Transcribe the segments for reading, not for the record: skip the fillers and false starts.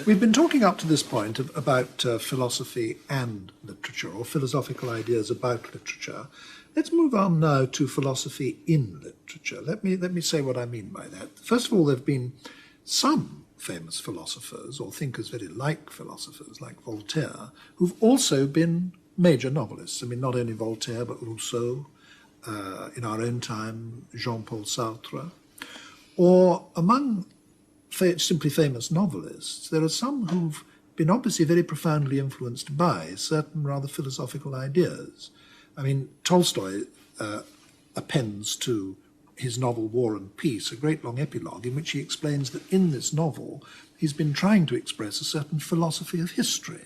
We've been talking up to this point about philosophy and literature, or philosophical ideas about literature. Let's move on now to philosophy in literature. Let me say what I mean by that. First of all, there have been some famous philosophers or thinkers very like philosophers, like Voltaire, who've also been major novelists. I mean, not only Voltaire, but Rousseau, in our own time, Jean-Paul Sartre. Or among simply famous novelists, there are some who've been obviously very profoundly influenced by certain rather philosophical ideas. I mean, Tolstoy appends to his novel War and Peace a great long epilogue in which he explains that in this novel he's been trying to express a certain philosophy of history.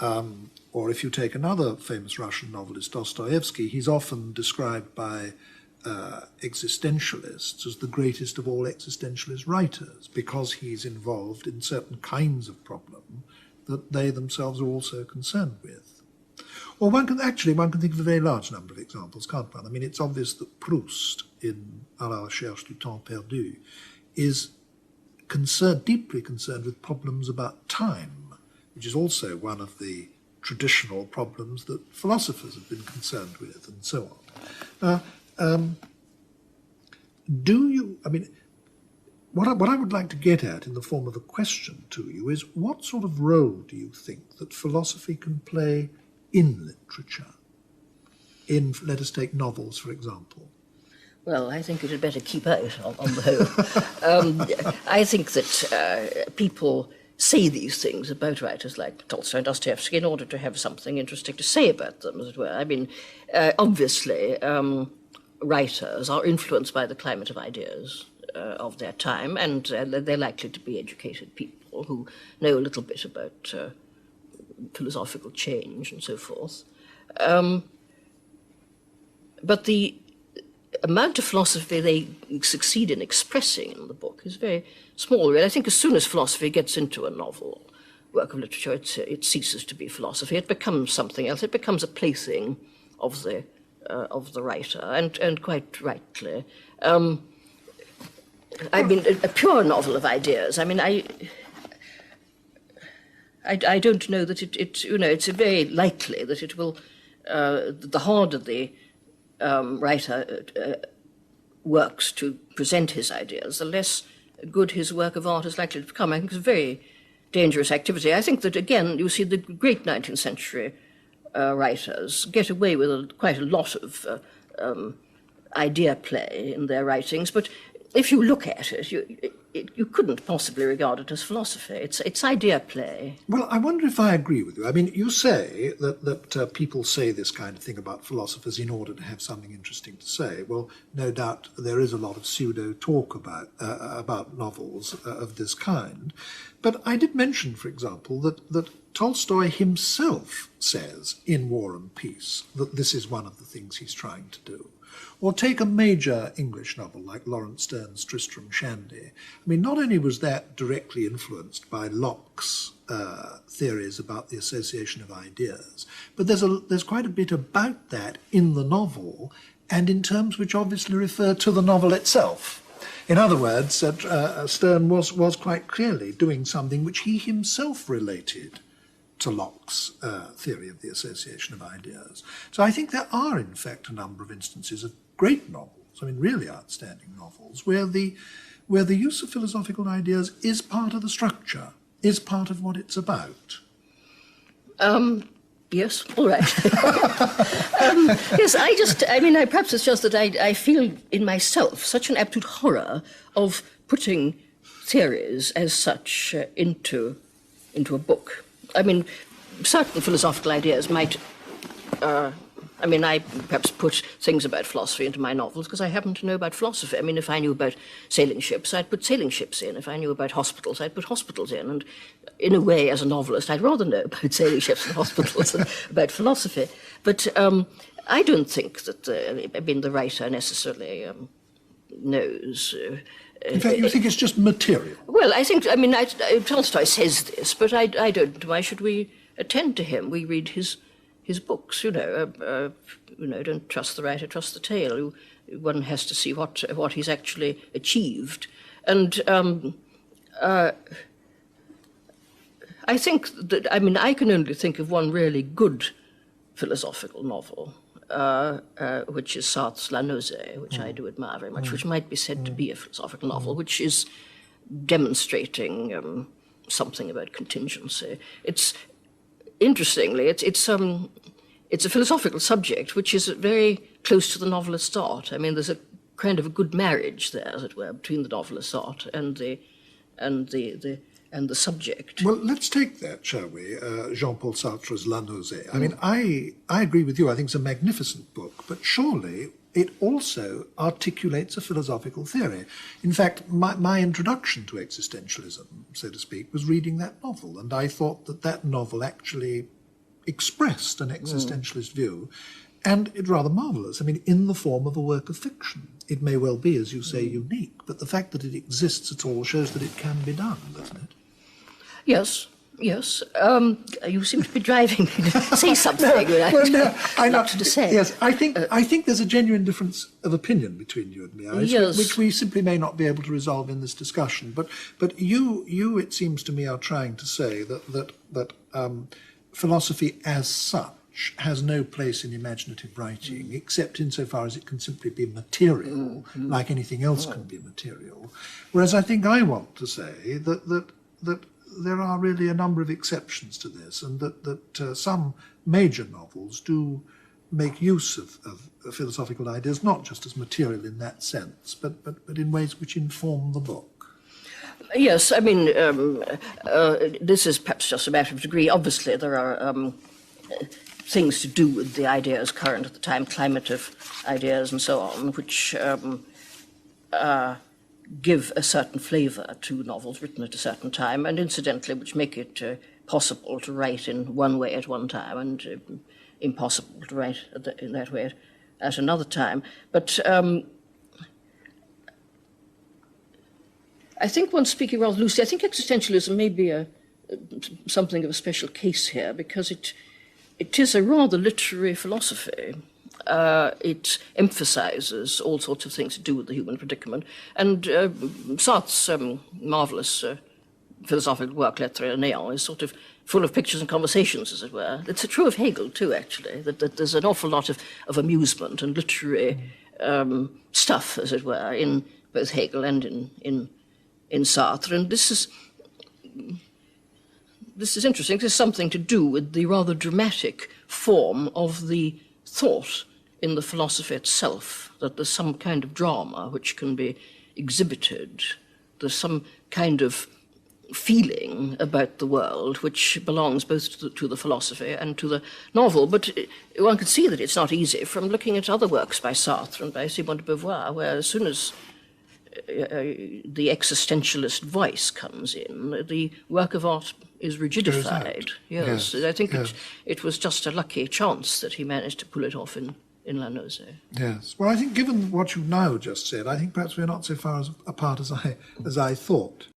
Or if you take another famous Russian novelist, Dostoevsky, he's often described by existentialists as the greatest of all existentialist writers because he's involved in certain kinds of problem that they themselves are also concerned with. Or one can think of a very large number of examples, can't one? I mean, it's obvious that Proust in À la recherche du temps perdu is deeply concerned with problems about time, which is also one of the traditional problems that philosophers have been concerned with, and so on. What I would like to get at in the form of a question to you is, what sort of role do you think that philosophy can play in literature? In, let us take novels, for example. Well, I think it had better keep out on the whole. I think that people say these things about writers like Tolstoy and Dostoevsky in order to have something interesting to say about them, as it were. I mean, obviously, writers are influenced by the climate of ideas of their time, and they're likely to be educated people who know a little bit about philosophical change and so forth. But the amount of philosophy they succeed in expressing in the book is very small. Really. I think as soon as philosophy gets into a novel, work of literature, it ceases to be philosophy. It becomes something else. It becomes a plaything of the writer, and quite rightly. I mean, a pure novel of ideas. I mean, I don't know that it's very likely that it will, the harder the writer works to present his ideas, the less good his work of art is likely to become. I think it's a very dangerous activity. I think that, again, you see the great 19th century writers get away with quite a lot of idea play in their writings, but if you look at it, you couldn't possibly regard it as philosophy. It's idea play. Well, I wonder if I agree with you. I mean, you say that people say this kind of thing about philosophers in order to have something interesting to say. Well, no doubt there is a lot of pseudo-talk about novels of this kind. But I did mention, for example, that Tolstoy himself says in War and Peace that this is one of the things he's trying to do. Or take a major English novel like Lawrence Sterne's Tristram Shandy. I mean, not only was that directly influenced by Locke's theories about the association of ideas, but there's quite a bit about that in the novel, and in terms which obviously refer to the novel itself. In other words, Sterne was quite clearly doing something which he himself related to Locke's theory of the association of ideas. So I think there are, in fact, a number of instances of great novels, I mean, really outstanding novels, where the use of philosophical ideas is part of the structure, is part of what it's about. Yes, all right. Yes, perhaps it's just that I feel in myself such an absolute horror of putting theories as such into a book. I mean, certain philosophical ideas might... I perhaps put things about philosophy into my novels because I happen to know about philosophy. I mean, if I knew about sailing ships, I'd put sailing ships in. If I knew about hospitals, I'd put hospitals in. And in a way, as a novelist, I'd rather know about sailing ships and hospitals than about philosophy. But I don't think that, the writer necessarily knows... In fact, you think it's just material? Well, I think, Tolstoy says this, but I don't. Why should we attend to him? We read his books, don't trust the writer, trust the tale. One has to see what he's actually achieved. And I think that, I mean, I can only think of one really good philosophical novel, which is Sartre's La Nausée, which I do admire very much, which might be said to be a philosophical novel, which is demonstrating something about contingency. It's interestingly, it's a philosophical subject which is very close to the novelist's art. I mean, there's a kind of a good marriage there, as it were, between the novelist's art and the subject. Well, let's take that, shall we? Jean-Paul Sartre's La Nausée. I mean, I agree with you. I think it's a magnificent book, but surely it also articulates a philosophical theory. In fact, my introduction to existentialism, so to speak, was reading that novel, and I thought that novel actually expressed an existentialist view, and it's rather marvellous. I mean, in the form of a work of fiction. It may well be, as you say, unique, but the fact that it exists at all shows that it can be done, doesn't it? Yes. Yes, you seem to be driving me to say something. I'm not to say. Yes, I think there's a genuine difference of opinion between you and me, Iris, yes. which we simply may not be able to resolve in this discussion. But you, it seems to me, are trying to say that philosophy as such has no place in imaginative writing, except insofar as it can simply be material, like anything else can be material. Whereas I think I want to say that there are really a number of exceptions to this, and that some major novels do make use of philosophical ideas, not just as material in that sense, but in ways which inform the book. Yes, I mean, this is perhaps just a matter of degree. Obviously, there are things to do with the ideas current at the time, climate of ideas and so on, which give a certain flavour to novels written at a certain time, and incidentally, which make it possible to write in one way at one time and impossible to write in that way at another time. But I think one speaking rather loosely, I think existentialism may be something of a special case here, because it is a rather literary philosophy. It emphasises all sorts of things to do with the human predicament. And Sartre's marvellous philosophical work, Lettres et Néant, is sort of full of pictures and conversations, as it were. It's true of Hegel, too, actually, that there's an awful lot of amusement and literary stuff, as it were, in both Hegel and in Sartre. And this is interesting. This has something to do with the rather dramatic form of the thought in the philosophy itself, that there's some kind of drama which can be exhibited. There's some kind of feeling about the world which belongs both to the philosophy and to the novel. But one can see that it's not easy from looking at other works by Sartre and by Simone de Beauvoir, where as soon as the existentialist voice comes in, the work of art is rigidified. Yes, I think it was just a lucky chance that he managed to pull it off in La Nausée. Yes. Well, I think given what you've now just said, I think perhaps we're not so far apart as I thought.